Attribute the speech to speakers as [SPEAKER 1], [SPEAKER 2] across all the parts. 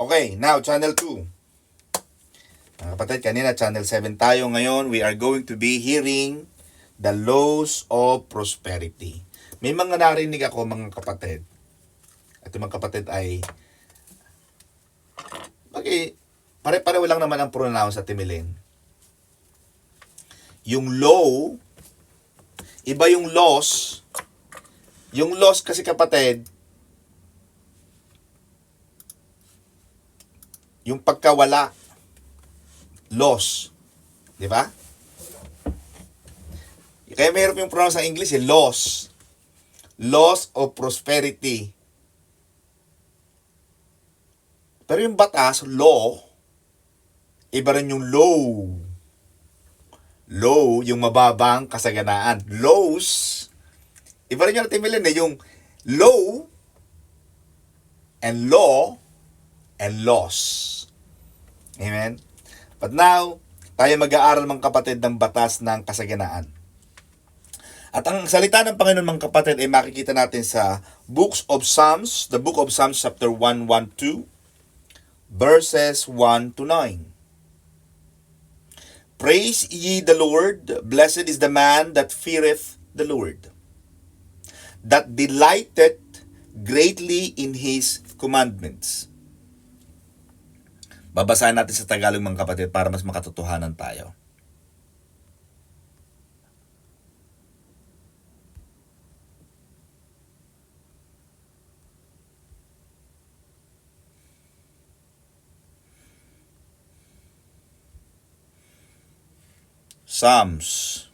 [SPEAKER 1] Okay, now channel 2. Mga kapatid, kanina channel 7 tayo. Ngayon, we are going to be hearing the laws of prosperity. May mga narinig ako mga kapatid. At yung mga kapatid ay pare-pareho lang naman ang pronoun sa Timilin. Yung law, iba yung laws. Yung laws kasi kapatid, yung pagkawala, loss. Di ba? Kaya mayroon yung pronoun sa English, loss. Loss of prosperity. Pero yung batas, law, iba rin yung low. Low, yung mababang kasaganaan. Lows, iba rin yung natimilin yung low and law and loss. Amen? But now, tayo mag-aaral mga kapatid ng batas ng kasaganaan. At ang salita ng Panginoon mga kapatid ay makikita natin sa Books of Psalms, the Book of Psalms chapter 112, verses 1 to 9. Praise ye the Lord, blessed is the man that feareth the Lord, that delighteth greatly in His commandments. Babasahin natin sa Tagalog mga kapatid para mas makatotohanan tayo. Psalms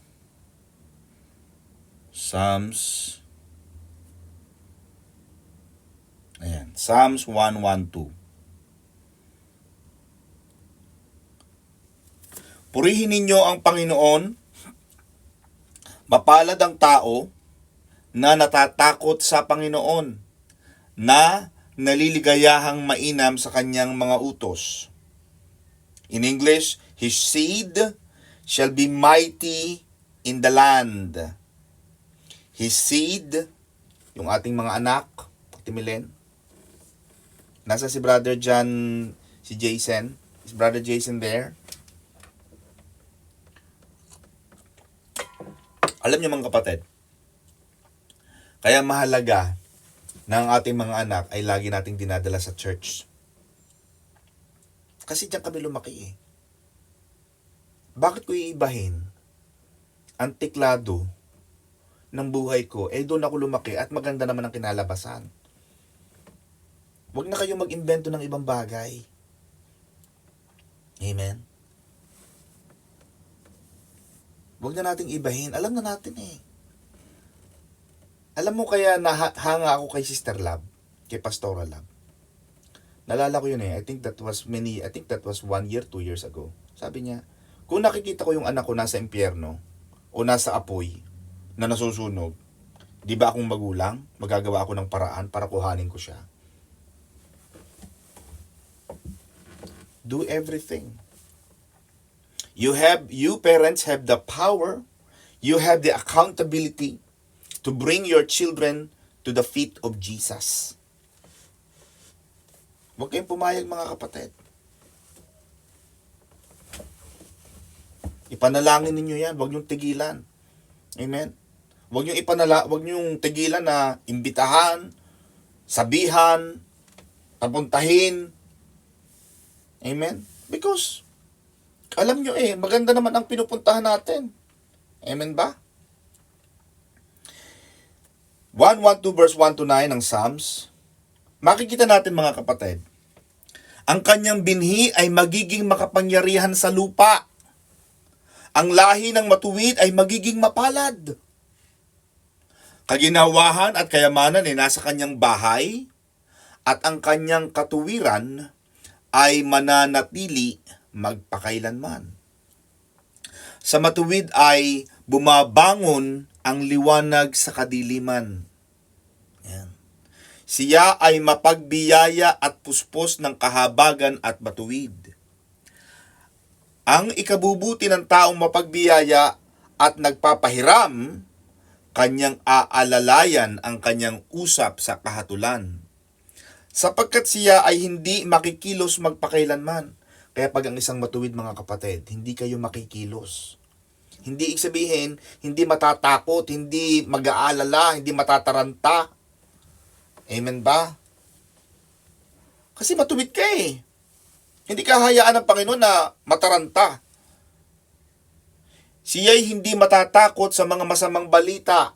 [SPEAKER 1] 112. Purihin ninyo ang Panginoon, mapalad ang tao na natatakot sa Panginoon, na naliligayahang mainam sa kanyang mga utos. In English, his seed shall be mighty in the land. His seed, yung ating mga anak, Timilin. Nasa si Brother John, si Jason. Is Brother Jason there? Alam niyo mga kapatid, kaya mahalaga na ang ating mga anak ay lagi nating dinadala sa church. Kasi diyan kami lumaki . Bakit ko iibahin ang tiklado ng buhay ko? Doon ako lumaki at maganda naman ang kinalabasan. Huwag na kayo mag-imbento ng ibang bagay. Amen? Huwag na nating ibahin. Alam na natin . Alam mo kaya nahanga ako kay Sister Love, kay Pastora Love. Nalala ko yun . I think that was 1 year, 2 years ago. Sabi niya, kung nakikita ko yung anak ko nasa impyerno o nasa apoy na nasusunog, di ba akong magulang, magagawa ako ng paraan para kuhanin ko siya. Do everything. You parents have the power, you have the accountability to bring your children to the feet of Jesus. Huwag kayong pumayag mga kapatid. Ipanalangin ninyo yan, huwag niyong tigilan. Amen? Huwag niyong tigilan na imbitahan, sabihan, papuntahin. Amen? Because alam nyo maganda naman ang pinupuntahan natin. Amen ba? 112 verse 1 to 9 ng Psalms. Makikita natin mga kapatid, ang kanyang binhi ay magiging makapangyarihan sa lupa. Ang lahi ng matuwid ay magiging mapalad. Kaginawahan at kayamanan ay nasa kanyang bahay, at ang kanyang katuwiran ay mananatili magpakailanman. Sa matuwid ay bumabangon ang liwanag sa kadiliman. Yan. Siya ay mapagbiyaya at puspos ng kahabagan at matuwid. Ang ikabubuti ng taong mapagbiyaya at nagpapahiram, kanyang aalalayan ang kanyang usap sa kahatulan. sapagkat siya ay hindi makikilos magpakailanman. Kaya pag ang isang matuwid, mga kapatid, hindi kayo makikilos. Hindi ibig sabihin, hindi matatakot, hindi mag-aalala, hindi matataranta. Amen ba? Kasi matuwid ka eh. Hindi ka hayaan ng Panginoon na mataranta. Siya'y hindi matatakot sa mga masamang balita.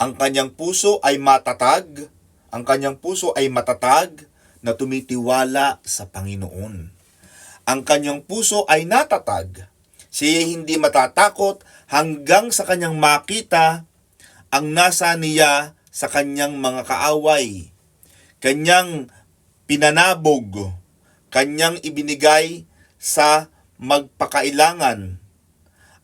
[SPEAKER 1] Ang kanyang puso ay matatag. Ang kanyang puso ay matatag na tumitiwala sa Panginoon. Ang kanyang puso ay natatag. Siya'y hindi matatakot hanggang sa kanyang makita ang nasa niya sa kanyang mga kaaway. Kanyang pinanabog, kanyang ibinigay sa magpakailangan.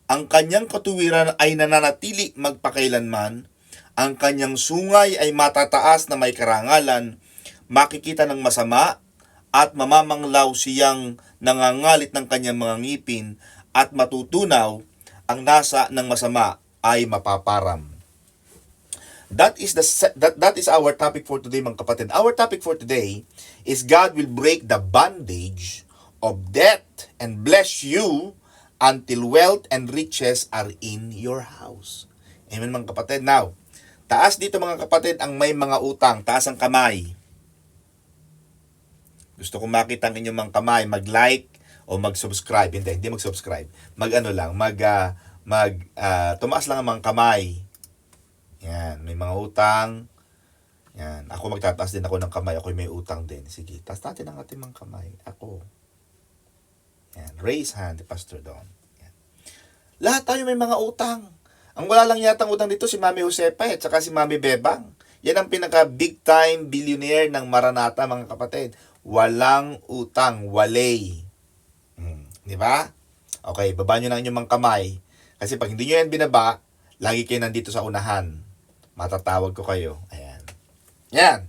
[SPEAKER 1] Ang kanyang katuwiran ay nananatili magpakailanman. Ang kanyang sungay ay matataas na may karangalan. Makikita ng masama at mamamanglaw siyang nangangalit ng kanyang mga ngipin at matutunaw ang nasa ng masama ay mapaparam. That is our topic for today, mga kapatid. Our topic for today is God will break the bondage of debt and bless you until wealth and riches are in your house. Amen, mga kapatid. Now, taas dito, mga kapatid, ang may mga utang. Taas ang kamay. Gusto kong makita ang inyong mga kamay. Mag-like o mag-subscribe. Hindi mag-subscribe. Tumaas lang ang mga kamay. Yan, may mga utang. Yan, ako magtataas din ako ng kamay. Ako may utang din. Sige, taas natin ang ating mga kamay. Ako. Yan, raise hand, Pastor Don. Yan. Lahat tayo may mga utang. Ang wala lang yatang utang dito si Mami Josepa at saka si Mami Bebang. Yan ang pinaka big time billionaire ng Maranatha, mga kapatid. Walang utang, walay. Di ba? Okay, baba nyo na inyong mga kamay. Kasi pag hindi nyo yan binaba, lagi kayo nandito sa unahan. Matatawag ko kayo. Ayan. Yan.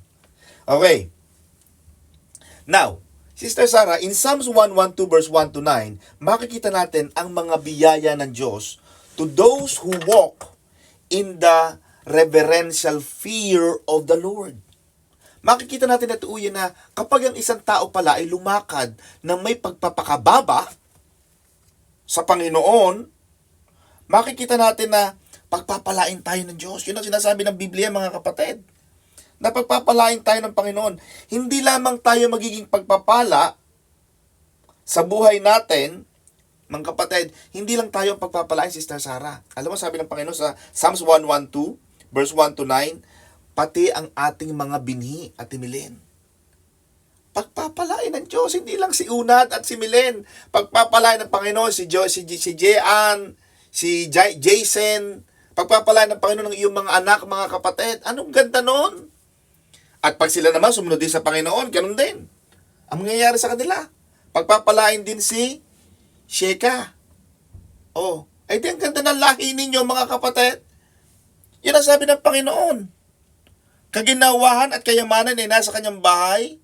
[SPEAKER 1] Okay. Now, Sister Sarah, in Psalms 112 verse 1 to 9, makikita natin ang mga biyaya ng Diyos to those who walk in the reverential fear of the Lord. Makikita natin at uyan na kapag ang isang tao pala ay lumakad na may pagpapakababa sa Panginoon, makikita natin na pagpapalain tayo ng Diyos. Yun ang sinasabi ng Biblia, mga kapatid. Na pagpapalain tayo ng Panginoon. Hindi lamang tayo magiging pagpapala sa buhay natin, mga kapatid, hindi lang tayo ang pagpapalain, Sister Sarah. Alam mo, sabi ng Panginoon sa Psalms 112, verse 1 to 9, pati ang ating mga binhi at Milen. Pagpapalain ng Diyos, hindi lang si Unad at si Milen. Pagpapalain ng Panginoon, si Jean, si Jason. Pagpapalain ng Panginoon ng iyong mga anak, mga kapatid. Anong ganda nun? At pag sila naman sumunod din sa Panginoon, ganun din. Ang mangyayari sa kanila. Pagpapalain din si Sheka. Oh, ay di ang ganda ng lahi ninyo, mga kapatid. Yan ang sabi ng Panginoon. Kaginawahan at kayamanan ay nasa kanyang bahay.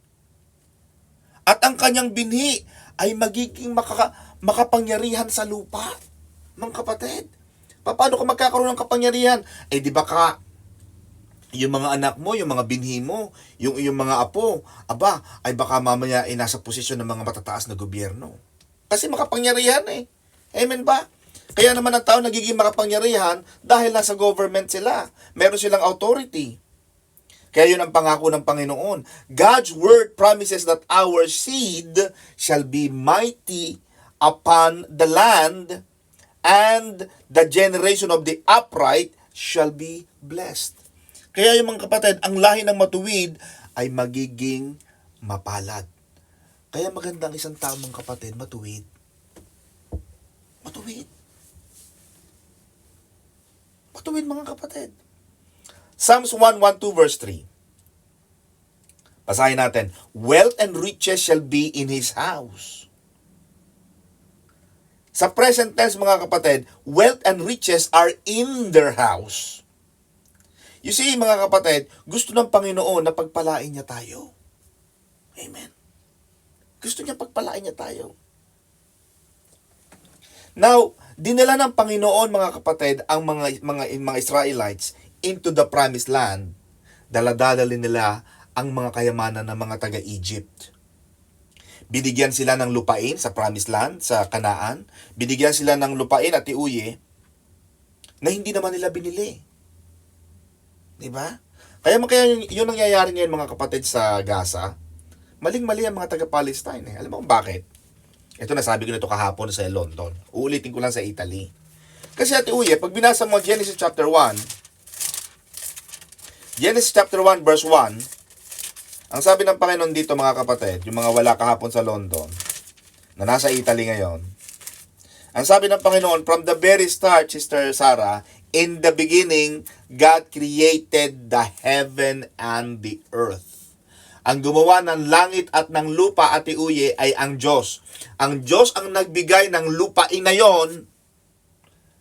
[SPEAKER 1] At ang kanyang binhi ay magiging makapangyarihan sa lupa. Mga kapatid, paano ka magkakaroon ng kapangyarihan? Eh di ba yung mga anak mo, yung mga binhi mo, yung mga apo, ay baka mamaya ay nasa posisyon ng mga matataas na gobyerno. Kasi makapangyarihan eh. Amen ba? Kaya naman ang tao nagiging makapangyarihan dahil nasa government sila. Meron silang authority. Kaya yun ang pangako ng Panginoon. God's word promises that our seed shall be mighty upon the land, and the generation of the upright shall be blessed. Kaya yung mga kapatid, ang lahi ng matuwid ay magiging mapalad. Kaya magandang isang tao, mga kapatid, matuwid. Matuwid. Matuwid, mga kapatid. Psalms 112 verse 3. Basahin natin. Wealth and riches shall be in his house. Sa present tense, mga kapatid, wealth and riches are in their house. You see, mga kapatid, gusto ng Panginoon na pagpalain niya tayo. Amen. Gusto niya pagpalain niya tayo. Now, dinala ng Panginoon, mga kapatid, ang mga Israelites into the promised land. Daladalin nila ang mga kayamanan ng mga taga-Egypt. Binigyan sila ng lupain sa Promised Land, sa Kanaan. Binigyan sila ng lupain at iuye na hindi naman nila binili. Diba? Kaya yun nangyayari ngayon mga kapatid sa Gaza. Maling-mali ang mga taga-Palestine. Alam mo kung bakit? Ito nasabi ko nito kahapon sa London. Uulitin ko lang sa Italy. Kasi ate uye, pag binasa mo Genesis chapter 1, Genesis chapter 1 verse 1, ang sabi ng Panginoon dito mga kapatid, yung mga wala kahapon sa London, na nasa Italy ngayon, ang sabi ng Panginoon, from the very start, Sister Sarah, in the beginning, God created the heaven and the earth. Ang gumawa ng langit at ng lupa at iuye ay ang Diyos. Ang Diyos ang nagbigay ng lupain na yon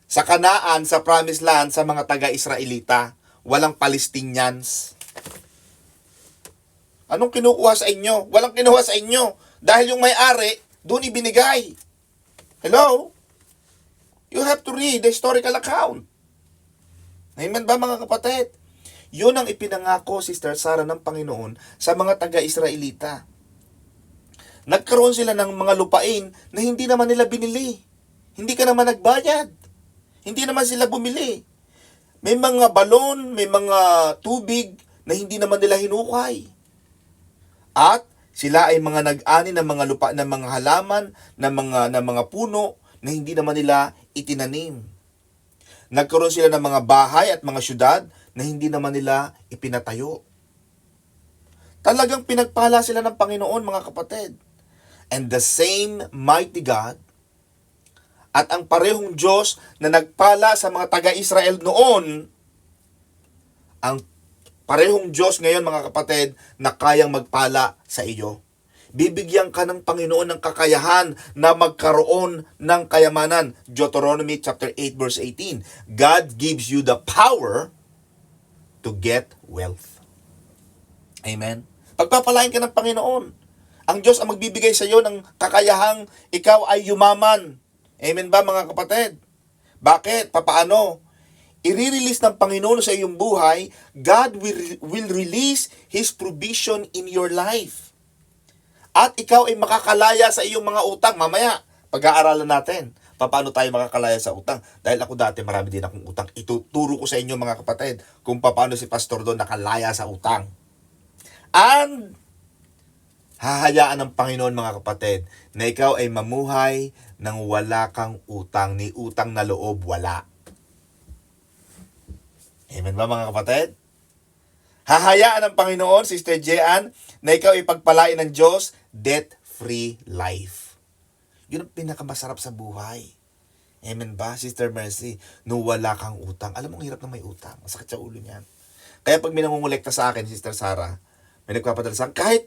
[SPEAKER 1] sa Kanaan, sa Promised Land, sa mga taga-Israelita. Walang Palestinians. Anong kinukuha sa inyo? Walang kinuha sa inyo. Dahil yung may-ari, doon ibinigay. Hello? You have to read the historical account. Amen ba mga kapatid? Yun ang ipinangako, Sister Sarah, ng Panginoon sa mga taga-Israelita. Nagkaroon sila ng mga lupain na hindi naman nila binili. Hindi ka naman nagbayad. Hindi naman sila bumili. May mga balon, may mga tubig na hindi naman nila hinukay. At sila ay mga nag-ani ng mga lupa, ng mga halaman, ng mga puno na hindi naman nila itinanim. Nagkaroon sila ng mga bahay at mga syudad na hindi naman nila ipinatayo. Talagang pinagpala sila ng Panginoon, mga kapatid. And the same mighty God at ang parehong Diyos na nagpala sa mga taga-Israel noon, ang parehong Diyos ngayon, mga kapatid, na kayang magpala sa iyo. Bibigyan ka ng Panginoon ng kakayahan na magkaroon ng kayamanan. Deuteronomy chapter 8 verse 18. God gives you the power to get wealth. Amen. Pagpapalain ka ng Panginoon. Ang Diyos ang magbibigay sa iyo ng kakayahang ikaw ay yumaman. Amen ba mga kapatid? Bakit? Papaano? I-release ng Panginoon sa iyong buhay, God will release His provision in your life. At ikaw ay makakalaya sa iyong mga utang. Mamaya, pag-aaralan natin, paano tayo makakalaya sa utang. Dahil ako dati, marami din akong utang. Ituturo ko sa inyo mga kapatid, kung paano si Pastor Don nakalaya sa utang. And, hahayaan ng Panginoon mga kapatid, na ikaw ay mamuhay nang wala kang utang. Ni utang na loob, wala. Amen ba mga kapatid? Hahayaan ng Panginoon, Sister Jean, na ikaw ipagpalain ng Diyos, debt-free life. Yun ang pinakamasarap sa buhay. Amen ba, Sister Mercy? No wala kang utang. Alam mo, ang hirap na may utang. Masakit sa ulo niyan. Kaya pag may nangungulekta sa akin, Sister Sarah, may nagpapadala sa akin,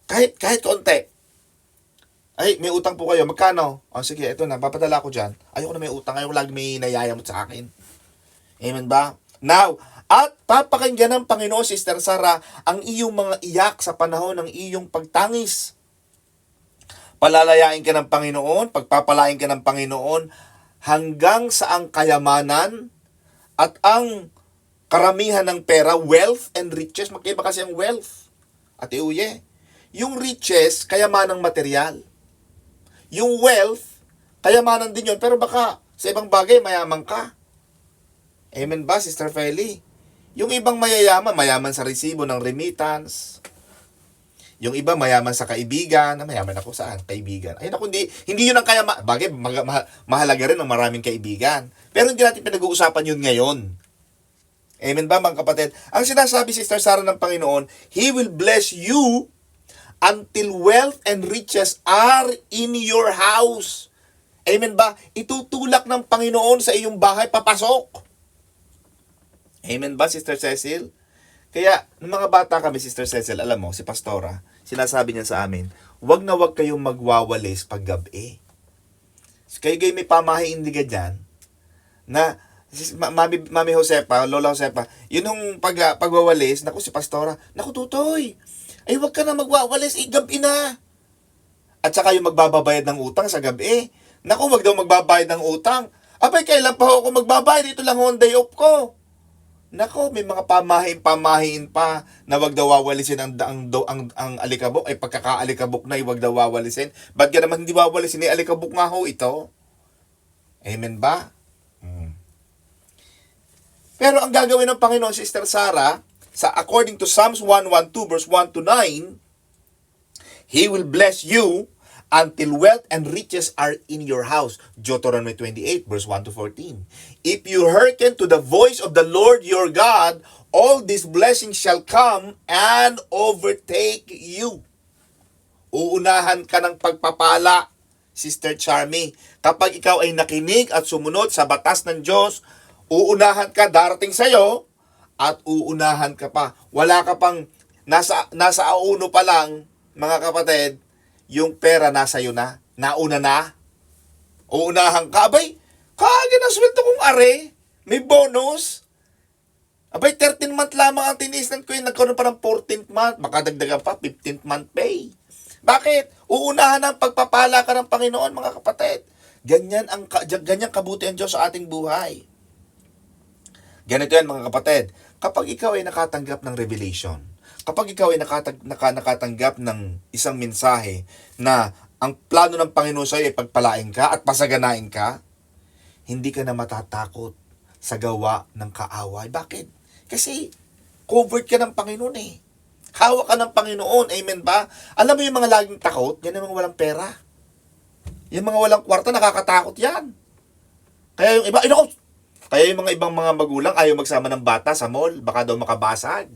[SPEAKER 1] kahit konti. Ay, may utang po kayo. Magkano? O sige, ito na, papadala ko dyan. Ayoko na may utang. Ayoko lagi may nayayamot sa akin. Amen ba? Now, at papakinggan ng Panginoon, Sister Sarah, ang iyong mga iyak sa panahon ng iyong pagtangis. Palalayain ka ng Panginoon, pagpapalain ka ng Panginoon, hanggang sa ang kayamanan at ang karamihan ng pera, wealth and riches. Magkaiba kasi ang wealth. At iuye, yung riches, kayamanang material. Yung wealth, kayamanan din yun, pero baka sa ibang bagay, mayaman ka. Amen ba, Sister Feli? Yung ibang mayaman sa resibo ng remittance. Yung iba mayaman sa kaibigan. Mayaman ako saan? Kaibigan. Ay naku, hindi yun ang kayaman. Bagay, mahalaga rin ang maraming kaibigan. Pero hindi natin pinag-uusapan yun ngayon. Amen ba mga kapatid? Ang sinasabi, Sister Sarah, ng Panginoon, He will bless you until wealth and riches are in your house. Amen ba? Itutulak ng Panginoon sa iyong bahay, papasok. Amen ba, Sister Cecil? Kaya, nung mga bata kami, Sister Cecil, alam mo, si Pastora, sinasabi niya sa amin, wag na wag kayong magwawalis pag gabi. Kayo may pamahiindigan dyan, na Mami Josepa, Lola Josepa, yun yung pagwawalis, naku si Pastora, naku tutoy, ay wag ka na magwawalis, gabi na. At saka yung magbabayad ng utang sa gabi, naku wag daw magbabayad ng utang. Abay, kailan pa ako magbabayad, ito lang ang day off ko. Nako, may mga pamahiin pa na wag daw wawalisin ang alikabok. Ay pagkakaalikabok na wag daw wawalisin. Ba't ka naman hindi wawalisin? Ni alikabok nga ho ito. Amen ba? Hmm. Pero ang gagawin ng Panginoon, Sister Sarah, sa according to Psalms 112 verse 1 to 9, He will bless you until wealth and riches are in your house. Deuteronomy 28 verse 1 to 14. If you hearken to the voice of the Lord your God, all these blessings shall come and overtake you. Uunahan ka ng pagpapala, Sister Charmy. Kapag ikaw ay nakinig at sumunod sa batas ng Diyos, uunahan ka, darating sa'yo, at uunahan ka pa. Wala ka pang, nasa auno pa lang, mga kapatid, yung pera nasa iyo na, nauna na. Uunahan ka, abay, kagad ang sweldo kong are, may bonus. Abay, 13th month lamang ang tinisan ko, yung nagkaroon pa ng 14th month, makadagdagan pa, 15th month pay. Bakit? Uunahan ang pagpapala ka ng Panginoon, mga kapatid. Ganyan kabuti ang Diyos sa ating buhay. Ganito yan, mga kapatid. Kapag ikaw ay nakatanggap ng revelation, kapag ikaw ay nakatanggap ng isang mensahe na ang plano ng Panginoon sa iyo ay pagpalain ka at pasaganain ka, hindi ka na matatakot sa gawa ng kaaway. Bakit? Kasi covered ka ng Panginoon eh. Hawak ka ng Panginoon. Amen ba? Alam mo yung mga laging takot? Yan yung mga walang pera. Yung mga walang kwarta, nakakatakot yan. Kaya yung iba, kaya yung mga ibang mga magulang ayaw magsama ng bata sa mall. Baka daw makabasag.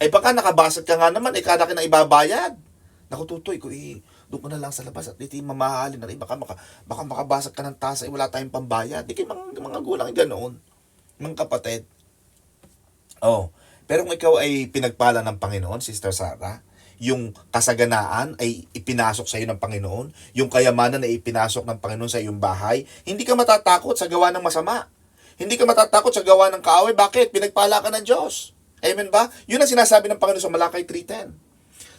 [SPEAKER 1] Ay baka nakabasag ka nga naman, kada ka na ibabayad. Naku tutoy ko doon ko na lang sa labas at iti mamahalin na rin. Baka makabasag ka ng tasa, wala tayong pambayad. Di kayo mga gulang ganoon. Mga kapatid. Oh, pero kung ikaw ay pinagpala ng Panginoon, Sister Sarah, yung kasaganaan ay ipinasok sa iyo ng Panginoon, yung kayamanan ay ipinasok ng Panginoon sa iyong bahay, hindi ka matatakot sa gawa ng masama. Hindi ka matatakot sa gawa ng kaaway. Bakit? Pinagpala ka ng Diyos. Amen ba? Yun ang sinasabi ng Panginoon sa Malakay 3:10.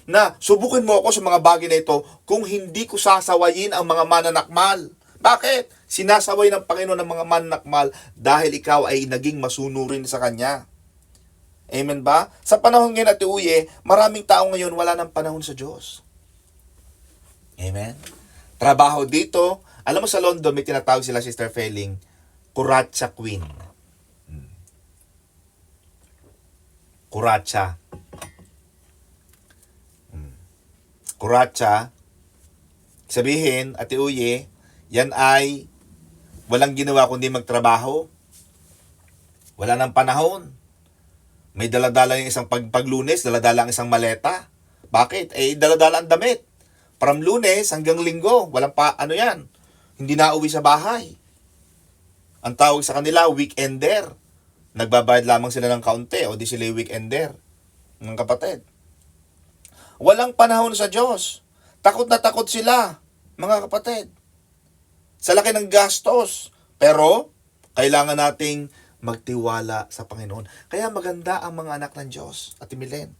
[SPEAKER 1] Na subukin mo ako sa mga bagay na ito kung hindi ko sasawayin ang mga mananakmal. Bakit? Sinasaway ng Panginoon ang mga mananakmal dahil ikaw ay naging masunurin sa Kanya. Amen ba? Sa panahon ngayon, Ate Uye, maraming tao ngayon wala ng panahon sa Diyos. Amen? Trabaho dito. Alam mo sa London, may tinatawag sila, Sister Feling, Kuratsa Queen. Kuratsa. Kuratsa. Sabihin, Ate Uye, yan ay walang ginawa kundi magtrabaho. Wala ng panahon. May daladala yung isang paglunes, daladala ang isang maleta. Bakit? Daladala ang damit. From Lunes hanggang Linggo, walang yan. Hindi na uwi sa bahay. Ang tawag sa kanila, weekender. Nagbabayad lamang sila ng kaunti o di sila weekender. Ng kapatid. Walang panahon sa Diyos. Takot na takot sila, mga kapatid. Sa laki ng gastos. Pero, kailangan nating magtiwala sa Panginoon. Kaya maganda ang mga anak ng Diyos, Ate Milen.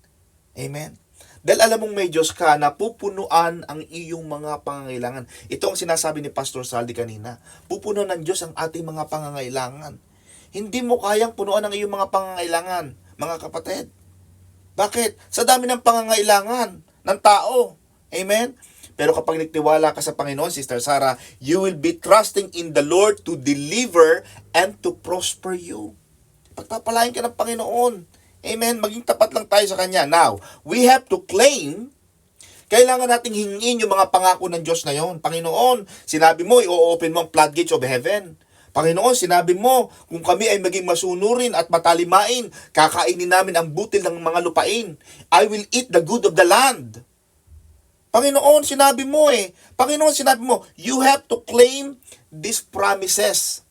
[SPEAKER 1] Amen. Dahil alam mong may Diyos ka na pupunuan ang iyong mga pangangailangan. Ito ang sinasabi ni Pastor Saldi kanina. Pupunuan ng Diyos ang ating mga pangangailangan. Hindi mo kayang punuan ang iyong mga pangangailangan, mga kapatid. Bakit? Sa dami ng pangangailangan ng tao. Amen? Pero kapag nagtiwala ka sa Panginoon, Sister Sarah, you will be trusting in the Lord to deliver and to prosper you. Pagpapalain ka ng Panginoon. Amen? Maging tapat lang tayo sa Kanya. Now, we have to claim, kailangan nating hingin yung mga pangako ng Diyos na yon. Panginoon, sinabi mo, i-open mo ang floodgates of heaven. Panginoon, sinabi mo, kung kami ay maging masunurin at matalimain, kakainin namin ang butil ng mga lupain. I will eat the good of the land. Panginoon, sinabi mo Panginoon, sinabi mo, you have to claim these promises.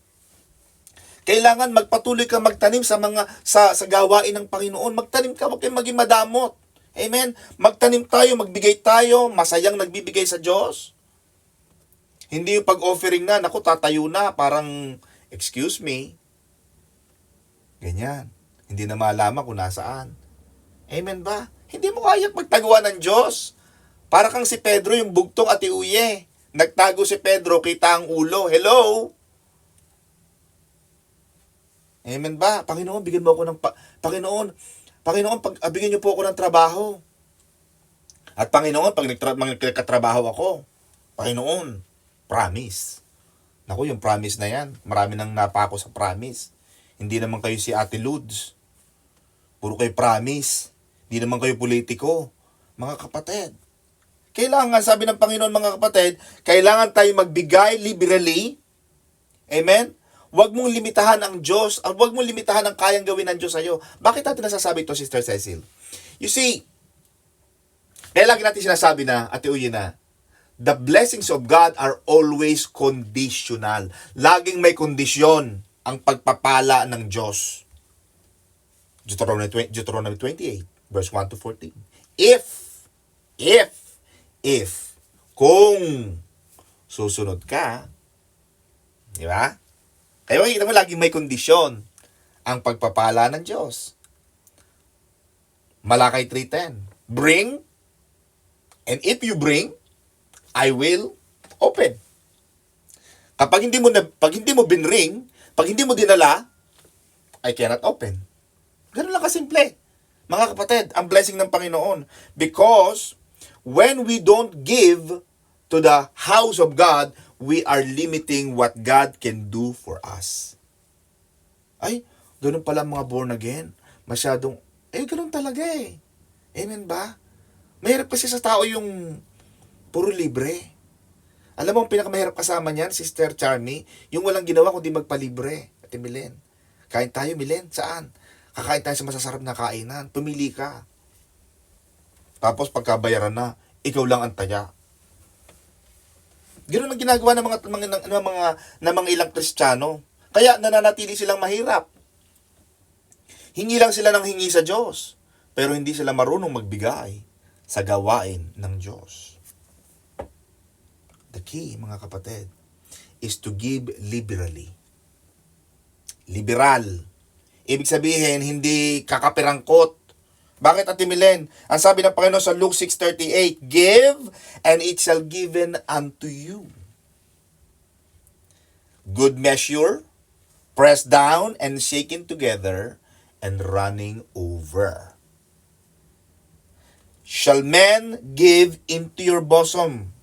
[SPEAKER 1] Kailangan magpatuloy ka magtanim sa gawain ng Panginoon. Magtanim ka, huwag kayong maging madamot. Amen? Magtanim tayo, magbigay tayo, masayang nagbibigay sa Diyos. Hindi yung pag-offering na, naku, tatayo na, parang, excuse me. Ganyan. Hindi na malaman kung nasaan. Amen ba? Hindi mo kaya magtaguan ng Diyos. Para kang si Pedro, yung bugtong Ate Uye. Nagtago si Pedro, kita ang ulo. Hello? Amen ba? Panginoon, bigyan mo ako ng Panginoon, bigyan niyo po ako ng trabaho. At Panginoon, pag nagkatrabaho ako, Panginoon, promise. Naku, yung promise na yan, marami nang napako sa promise. Hindi naman kayo si Ate Lourdes. Puro kayo promise. Hindi naman kayo politiko. Mga kapatid. Kailangan, sabi ng Panginoon mga kapatid, kailangan tayo magbigay liberally. Amen? Huwag mong limitahan ang Diyos, huwag mong limitahan ang kayang gawin ng Diyos sa'yo. Bakit natin nasasabi ito, Sister Cecil? You see, kaya lagi natin sinasabi na, Ate Uye na, the blessings of God are always conditional. Laging may kondisyon ang pagpapala ng Diyos. Deuteronomy 28, verse 1 to 14. If, kung susunod ka, di ba? Kaya makikita mo laging may kondisyon ang pagpapala ng Diyos. Malakay 3:10. Bring, and if you bring, I will open. Pag hindi mo binring, pag hindi mo dinala, I cannot open. Ganun lang kasimple. Mga kapatid, ang blessing ng Panginoon. Because when we don't give to the house of God, we are limiting what God can do for us. Ay, ganun pala mga born again. Masyadong, ganun talaga eh. Amen ba? Mahirap kasi sa tao yung puro libre. Alam mo, ang pinakamahirap kasama niyan, Sister Charmy, yung walang ginawa kundi magpalibre. Ate Milen. Kain tayo, Milen. Saan? Kakain tayo sa masasarap na kainan. Pumili ka. Tapos pagkabayaran na, ikaw lang ang taya. Ganoon ang ginagawa ng mga ilang Kristiyano. Kaya nananatili silang mahirap. Hingi lang sila ng hingi sa Diyos. Pero hindi sila marunong magbigay sa gawain ng Diyos. The key, mga kapatid, is to give liberally. Liberal. Ibig sabihin, hindi kakapirangkot. Bakit, Ate Milen? Ang sabi ng Panginoon sa Luke 6:38, give, and it shall given unto you. Good measure, pressed down and shaken together, and running over. Shall men give into your bosom,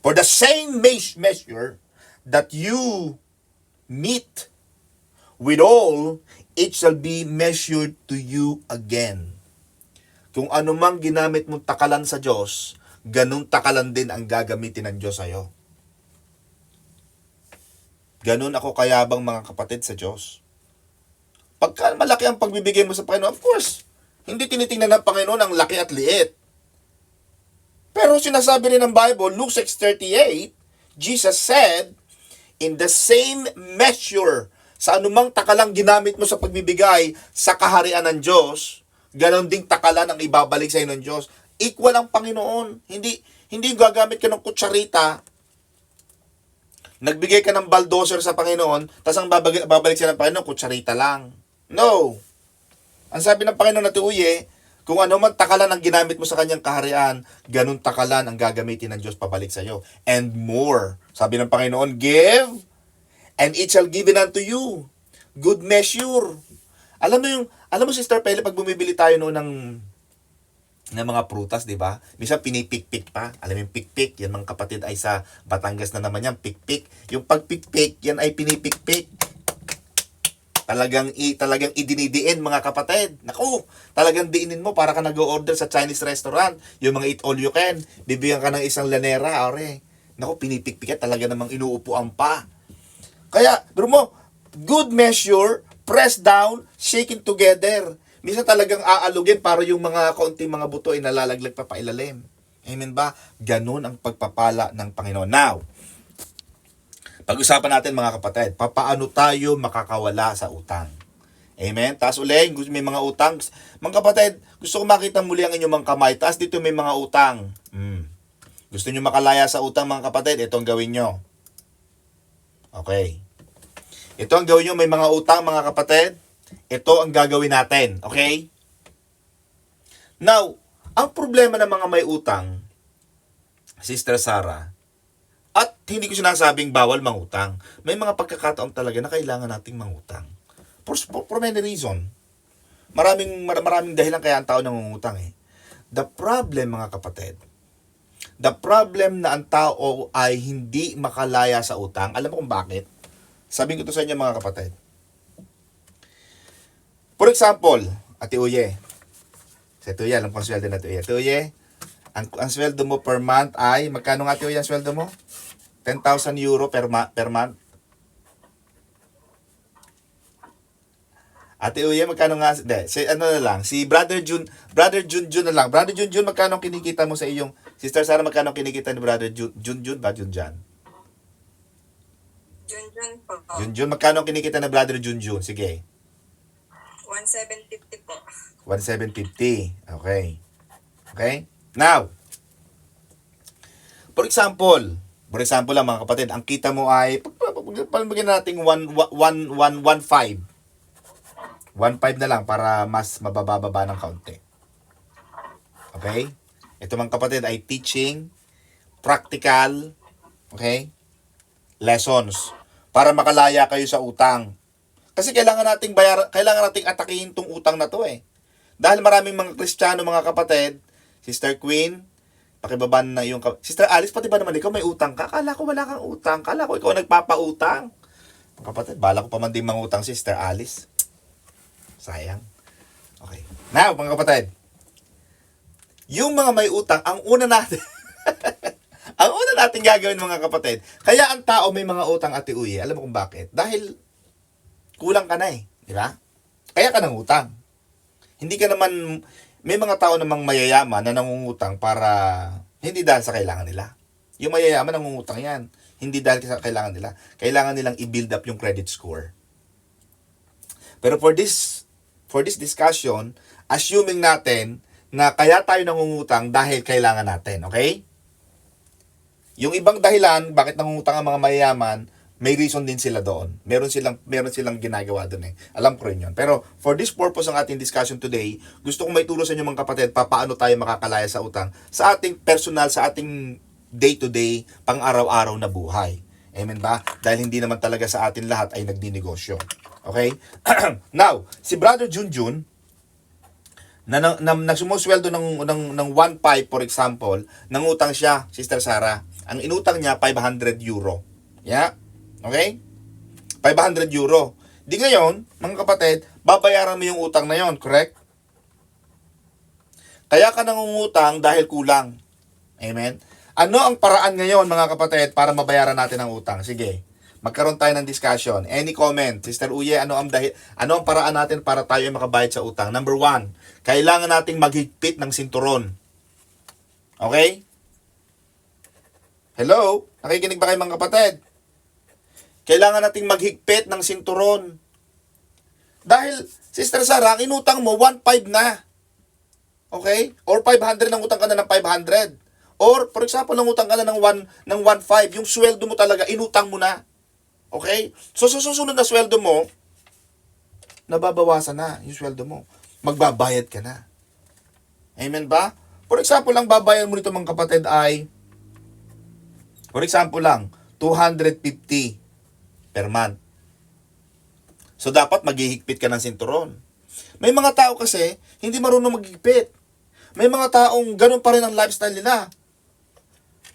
[SPEAKER 1] for the same measure that you meet withal, it shall be measured to you again. Kung anumang ginamit mong takalan sa Diyos, ganung takalan din ang gagamitin ng Diyos sa'yo. Ganun ako kayabang, mga kapatid, sa Diyos. Pagka malaki ang pagbibigay mo sa Panginoon, of course, hindi tinitingnan ng Panginoon ang laki at liit. Pero sinasabi rin ng Bible, Luke 6:38, Jesus said, in the same measure, sa anumang takalang ginamit mo sa pagbibigay sa kaharian ng Diyos, ganon ding takalan ang ibabalik sa iyo ng Diyos. Equal ang Panginoon. Hindi gagamit ka ng kutsarita, nagbigay ka ng bulldozer sa Panginoon, tapos ang babalik sa ng Panginoon, kutsarita lang. No. Ang sabi ng Panginoon na tuuye, kung ano man takalan ang ginamit mo sa kanyang kaharian, ganun takalan ang gagamitin ng Diyos pabalik sa iyo. And more. Sabi ng Panginoon, give, and it shall given unto you. Good measure. Alam mo Sister Pele, pag bumibili tayo ng mga prutas, di ba? Minsan pinipikpik pa. Alam mo yung pikpik, yan mga kapatid ay sa Batangas na naman yan, pikpik. Yung pagpikpik, yan ay pinipikpik. Talagang idinidiin, mga kapatid. Naku, talagang diinin mo para ka nag-order sa Chinese restaurant. Yung mga eat all you can, bibigyan ka ng isang lanera, ore. Naku, pinipikpik, talaga namang inuupuan pa. Kaya, bro mo, good measure, pressed down, shaken together. Minsan talagang aalugin para yung mga kaunting mga buto ay nalalaglag pa pailalim. Amen ba? Ganun ang pagpapala ng Panginoon. Now, pag-usapan natin, mga kapatid, paano tayo makakawala sa utang? Amen? Taas ulit, may mga utang. Mga kapatid, gusto ko makita muli ang inyong mga kamay. Taas dito may mga utang. Gusto nyo makalaya sa utang, mga kapatid? Ito ang gawin nyo. Okay. Ito ang gawin nyo, may mga utang, mga kapatid. Ito ang gagawin natin. Okay? Now, ang problema ng mga may utang, Sister Sarah, at hindi ko sinasabing bawal mangutang. May mga pagkakataon talaga na kailangan nating mangutang. For many reason. Maraming dahilan kaya ang tao nangungutang eh. The problem, mga kapatid, the problem na ang tao ay hindi makalaya sa utang, alam mo kung bakit? Sabihin ko to sa inyo, mga kapatid. For example, Ate Uye. Si Ate Uye, alam ko ang sweldo na Ate Uye. Ate Uye, ang sweldo mo per month ay, magkano nga Ate Uye ang sweldo mo? 10,000 euro per month. Ate Uye, magkano nga? Hindi, si Brother Jun na lang. Brother Jun, magkano kinikita mo sa iyong, Sister Sarah, magkano kinikita ni Brother Jun ba? Junjan
[SPEAKER 2] po.
[SPEAKER 1] Jun, magkano kinikita ni Brother Jun? Sige.
[SPEAKER 2] 1,750 po.
[SPEAKER 1] 1,750. Okay. Okay? Now, for example lang mga kapatid, ang kita mo ay, palagyan natin 1,500. 1.5 na lang para mas mabababa ng kaunti. Okay? Ito mga kapatid ay teaching, practical, okay? Lessons para makalaya kayo sa utang. Kasi kailangan nating atakihin tong utang na to eh. Dahil maraming mga Kristiyano, mga kapatid, Sister Queen, pakibaba na yung Sister Alice, pati ba naman ikaw may utang ka? Kala ko wala kang utang. Kala ko ikaw nagpapautang. Mga kapatid, bala ko pa man din mangutang, Sister Alice. Sayang. Okay. Now, mga kapatid, yung mga may utang, ang una natin gagawin, mga kapatid, kaya ang tao may mga utang, Ate Uye, alam mo kung bakit? Dahil kulang ka na eh, di ba? Kaya ka nang utang. Hindi ka naman, may mga tao namang mayayaman na nangungutang para, hindi dahil sa kailangan nila. Yung mayayaman nangungutang yan, hindi dahil sa kailangan nila. Kailangan nilang i-build up yung credit score. Pero for this discussion, assuming natin na kaya tayo nangungutang dahil kailangan natin, okay? Yung ibang dahilan, bakit nangungutang ang mga mayayaman, may reason din sila doon. Meron silang ginagawa doon eh. Alam ko rin yun. Pero for this purpose ng ating discussion today, gusto kong maituro sa inyo mga kapatid, paano tayo makakalaya sa utang sa ating personal, sa ating day-to-day, pang-araw-araw na buhay. Amen ba? Dahil hindi naman talaga sa atin lahat ay nagdinegosyo. Okay? Now, si Brother Junjun, na nagsumusweldo ng 1.5 for example, nangutang siya, Sister Sarah. Ang inutang niya, 500 euro. Yeah? Okay? 500 euro. Di ngayon, mga kapatid, babayaran mo yung utang na yon, correct? Kaya ka nangungutang dahil kulang. Amen? Ano ang paraan ngayon, mga kapatid, para mabayaran natin ang utang? Sige. Magkaroon tayo ng discussion. Any comment? Sister Uye, ano ang paraan natin para tayo ay makabayad sa utang? Number 1, kailangan nating maghigpit ng sinturon. Okay? Hello? Nakikinig ba kayo, mga kapatid? Kailangan nating maghigpit ng sinturon. Dahil, Sister Sarah, ang inutang mo, 1.5 na. Okay? Or 500, nang utang ka na ng 500. Or, for example, nang utang ka na ng 1.5, yung sweldo mo talaga, inutang mo na. Okay? So, sa susunod na sweldo mo, nababawasan na yung sweldo mo. Magbabayad ka na. Amen ba? For example, ang babayad mo nito, mga kapatid, ay, for example lang, 250 per month. So, dapat maghihigpit ka ng sinturon. May mga tao kasi, hindi marunong maghigpit. May mga taong ganun pa rin ang lifestyle nila.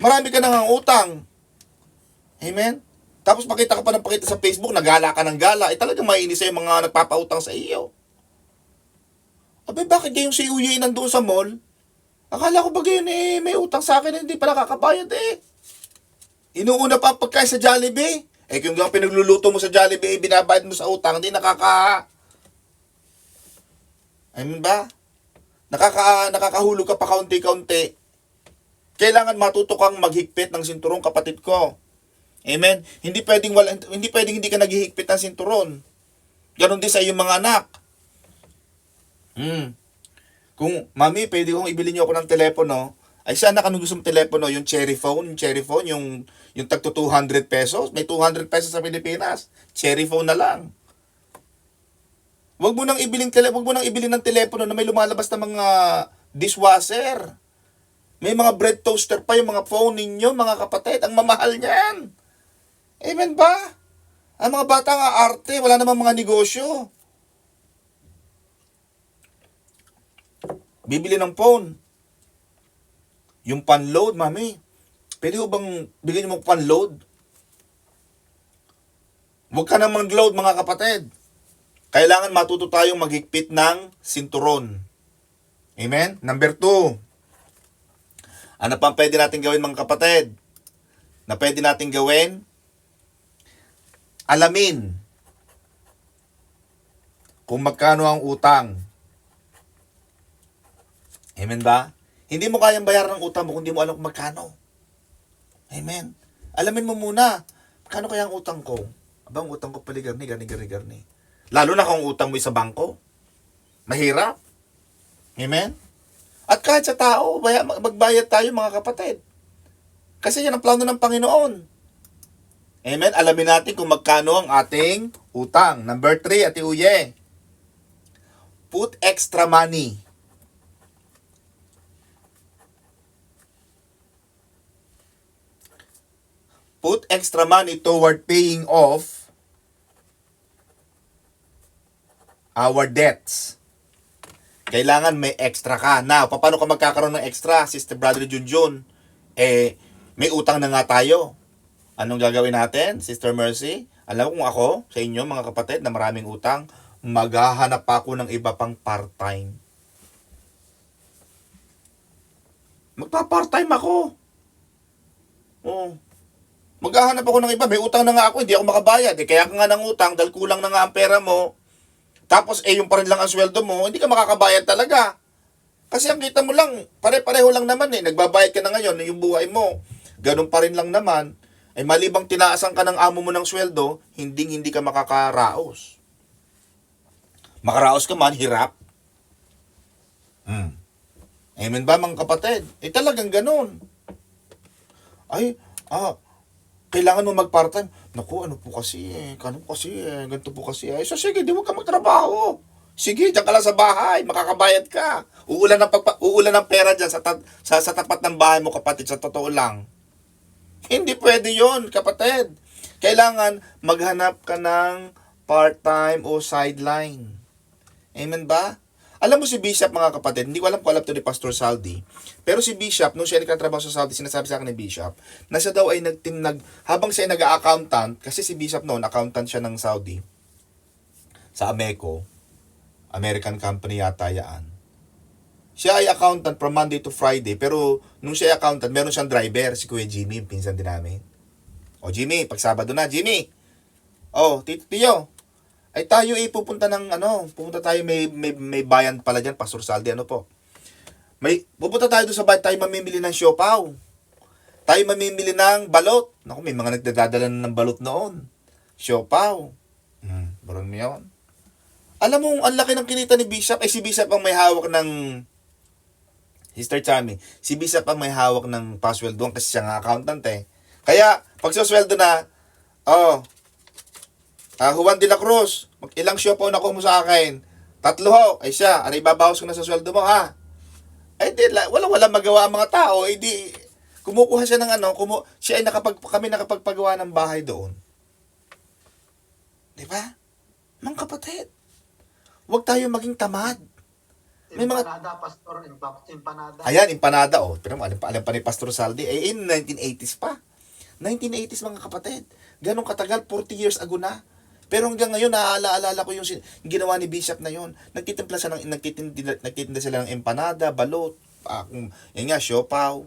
[SPEAKER 1] Marami ka nang utang. Amen? Tapos pakita ka pa ng pakita sa Facebook, nagala ka ng gala, talagang mainis yung mga nagpapautang sa iyo. Abay, bakit yung si Uye nandoon sa mall? Akala ko ba yun may utang sa akin, hindi pa nakakabayad eh. Inuuna pa pagkain sa Jollibee. Kung yung pinagluluto mo sa Jollibee, binabayad mo sa utang, hindi Amen ba? Nakakahulog ka pa kaunti-kaunti. Kailangan matuto kang maghigpit ng sinturon, kapatid ko. Amen? Hindi pwedeng hindi ka naghihigpit ng sinturon. Ganon din sa iyong mga anak. Kung, Mami, pwede kong ibili niyo ako ng telepono. Ay, saan na gusto mong telepono? Yung cherry phone, yung tagto 200 pesos. May 200 pesos sa Pilipinas. Cherry phone na lang. Wag mo nang ibili ng telepono na may lumalabas na mga dishwasher. May mga bread toaster pa yung mga phone ninyo, mga kapatid. Ang mamahal niyan. Amen ba? Ang mga bata nga arte, wala namang mga negosyo. Bibili ng phone. Yung pan-load, mami. Pwede ko bang bigyan mo pan-load? Huwag ka nang mag-load, mga kapatid. Kailangan matuto tayong maghigpit ng sinturon. Amen? Number 2. Ano pang pwede natin gawin, mga kapatid? Na pwede natin gawin? Alamin kung magkano ang utang. Amen ba? Hindi mo kayang bayaran ng utang mo kung hindi mo alam kung magkano. Amen. Alamin mo muna, magkano kaya ang utang ko? Abang utang ko pala garni. Lalo na kung utang mo sa bangko. Mahirap. Amen. At kahit sa tao, magbayad tayo, mga kapatid. Kasi yan ang plano ng Panginoon. Amen. Alamin natin kung magkano ang ating utang. Number 3, Ate Uye. Put extra money. Put extra money toward paying off our debts. Kailangan may extra ka. Now, paano ka magkakaroon ng extra, Sister Brother Junjun? May utang na nga tayo. Anong gagawin natin, Sister Mercy? Alam mo kung ako, sa inyo, mga kapatid, na maraming utang, maghahanap pa ako ng iba pang part-time. Magpa-part-time ako. Maghahanap ako ng iba. May utang na nga ako, hindi ako makabayad. Kaya ka nga ng utang, dahil kulang na nga ang pera mo. Tapos, yung pa rin lang ang sweldo mo, hindi ka makakabayad talaga. Kasi ang kita mo lang, pare-pareho lang naman Nagbabayad ka na ngayon, yung buhay mo. Ganun pa rin lang naman. Malibang tinaasan ka ng amo mo ng sweldo, hindi ka makakaraos. Makaraos ka man, hirap. Amen ba, mga kapatid? Talagang ganun. Kailangan mo mag-part-time. Naku, ano po kasi ganito po kasi. So sige, di mo ka magtrabaho. Sige, diyan ka lang sa bahay, makakabayad ka. Uulan ng pera dyan sa tapat ng bahay mo, kapatid, sa totoo lang. Hindi pwede yon, kapatid. Kailangan maghanap ka ng part-time o sideline. Amen ba? Alam mo si Bishop, mga kapatid, hindi ko alam kung alam to ni Pastor Saldi. Pero si Bishop, nung siya nagkatrabaho sa Saldi, sinasabi sa akin ni Bishop, na siya daw ay habang siya ay nag-accountant, kasi si Bishop noon, accountant siya ng Saudi, sa Ameco, American company yata yan. Siya ay accountant from Monday to Friday, pero nung siya ay accountant, meron siyang driver, si Kuya Jimmy, pinsan din namin. Jimmy, pag Sabado na, Jimmy. Tito Tio, ay tayo pupunta tayo, may bayan pala dyan, Pastor Saldi, po. Pupunta tayo doon sa bayan, tayo mamimili ng siopaw. Tayo mamimili ng balot. Naku, may mga nagdadala ng balot noon. Siopaw. Baron mo yun. Alam mo, ang laki ng kinita ni Bishop. Si Bishop ang may hawak ng, Sister Chami, si Bishop ang may hawak ng password doon kasi siya nga accountant Kaya, pag susweldo na, Juan de la Cruz, ilang siopaw na mo sa akin? 3 ho. Ay siya, ibabawas ko na sa sweldo mo, ha? Wala magawa ang mga tao. Kumukuha siya ng siya ay kami nakapagpagawa ng bahay doon. Diba? Mga kapatid, huwag tayo maging tamad. May
[SPEAKER 2] Empanada, Pastor, empanada.
[SPEAKER 1] Ayan, empanada, Pero alam pa ni Pastor Saldi, in 1980s pa. 1980s, mga kapatid. Ganong katagal, 40 years ago na. Pero hanggang ngayon, naaalala ko yung ginawa ni Bishop na yun. Nagtitinda sila ng empanada, balot, yan nga, siopaw.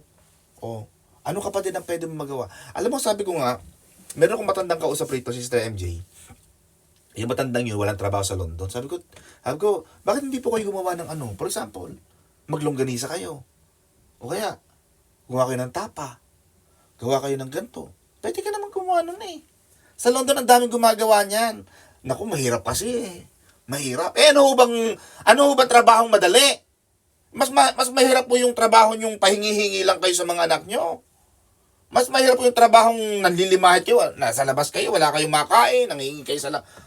[SPEAKER 1] Ano kapatid ang pwede mo magawa? Alam mo, sabi ko nga, meron akong matandang kausap rito, Sister MJ. Yung matandang yun, walang trabaho sa London. Sabi ko, bakit hindi po kayo gumawa ng For example, maglongganisa kayo. O kaya, gumawa kayo ng tapa. Gawa kayo ng ganito. Pwede ka naman gumawa nun Sa London, ang daming gumagawa niyan. Naku, mahirap kasi Mahirap. Ano ho bang trabahong madali? Mas mahirap po yung trabaho yung pahingi-hingi lang kayo sa mga anak nyo. Mas mahirap po yung trabahong nanlilimahit kayo. Nasa labas kayo, wala kayong makain, nangihingi kayo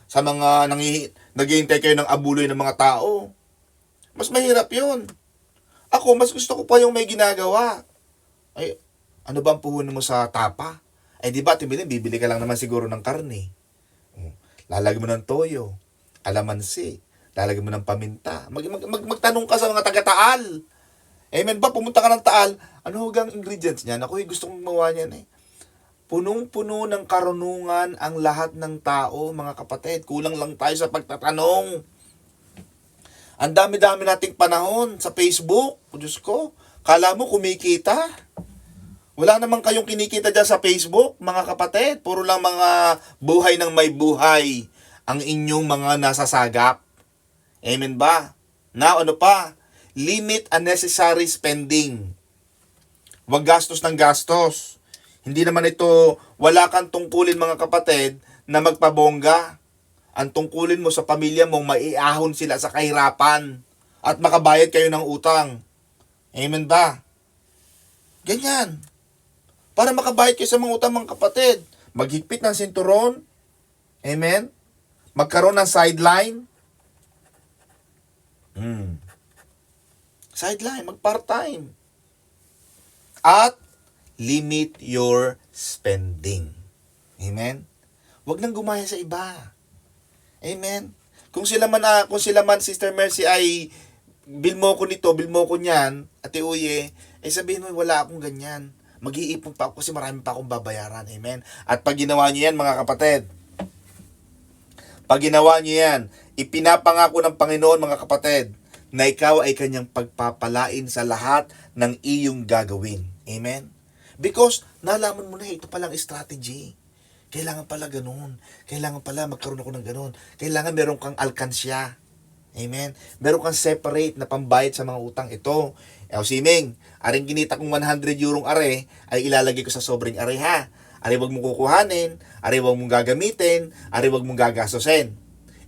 [SPEAKER 1] sa mga naghihintay kayo ng abuloy ng mga tao. Mas mahirap yun. Ako, mas gusto ko pa yung may ginagawa. Ano ba ang puhunan mo sa tapa? Di ba, bibili ka lang naman siguro ng karne. Lalagyan mo ng toyo, kalamansi, lalagyan mo ng paminta. Magtanong ka sa mga taga-Taal. Amen ba? Pumunta ka ng Taal, ano hugang ingredients niyan? Ako, gusto kong gumawa niyan eh. Punong-puno ng karunungan ang lahat ng tao, mga kapatid. Kulang lang tayo sa pagtatanong. Ang dami-dami nating panahon sa Facebook. O Diyos ko, kala mo kumikita? Wala naman kayong kinikita dyan sa Facebook, mga kapatid. Puro lang mga buhay ng may buhay ang inyong mga nasasagap. Amen ba? Now, ano pa? Limit unnecessary spending. Huwag gastos ng gastos. Hindi naman ito, wala kang tungkulin mga kapatid na magpabongga. Ang tungkulin mo sa pamilya mong maiahon sila sa kahirapan at makabayad kayo ng utang. Amen ba? Ganyan. Para makabayad kayo sa mga utang mga kapatid. Maghigpit ng sinturon. Amen? Magkaroon ng sideline. Sideline, mag-part-time. At limit your spending. Amen? Huwag nang gumaya sa iba. Amen? Kung sila man, Sister Mercy, ay bill mo ko nito, bill mo ko niyan, Ate Uye, ay sabihin mo, wala akong ganyan. Mag-iipon pa ako kasi marami pa akong babayaran. Amen? At pag ginawa niyo yan, mga kapatid, pag ginawa niyo yan, ipinapangako ng Panginoon, mga kapatid, na ikaw ay kanyang pagpapalain sa lahat ng iyong gagawin. Amen? Because nalaman mo na ito palang strategy. Kailangan pala ganun. Kailangan pala magkaroon ako ng ganun. Kailangan meron kang alkansya. Amen? Meron kang separate na pambayad sa mga utang. Ito, Siming, aring ginita kong 100 eurong are, ay ilalagay ko sa sobrang are ha. Are wag mong kukuhanin, are wag mong gagamitin, are wag mong gagastusin.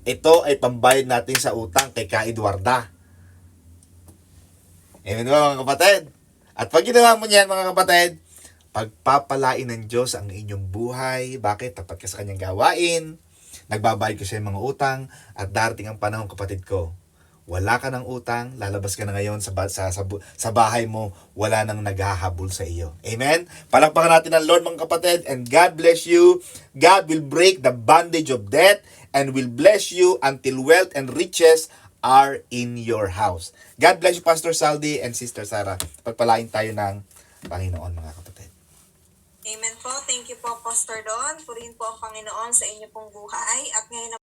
[SPEAKER 1] Ito ay pambayad natin sa utang kay Ka Eduarda. Amen ba mga kapatid? At pag ginawa mo niyan mga kapatid, pagpapalain ng Diyos ang inyong buhay. Bakit? Tapat ka sa kanyang gawain, nagbabayad ka sa mga utang, at darating ang panahon kapatid ko, wala ka ng utang, lalabas ka na ngayon sa bahay mo, wala nang naghahabol sa iyo. Amen? Palakpakan natin ang Lord mga kapatid, and God bless you. God will break the bondage of debt and will bless you until wealth and riches are in your house. God bless you, Pastor Saldi and Sister Sarah. Pagpalain tayo ng Panginoon mga kapatid.
[SPEAKER 3] Amen po. Thank you po, Pastor Don. Purihin po ang Panginoon sa inyo pong buhay. At ngayon na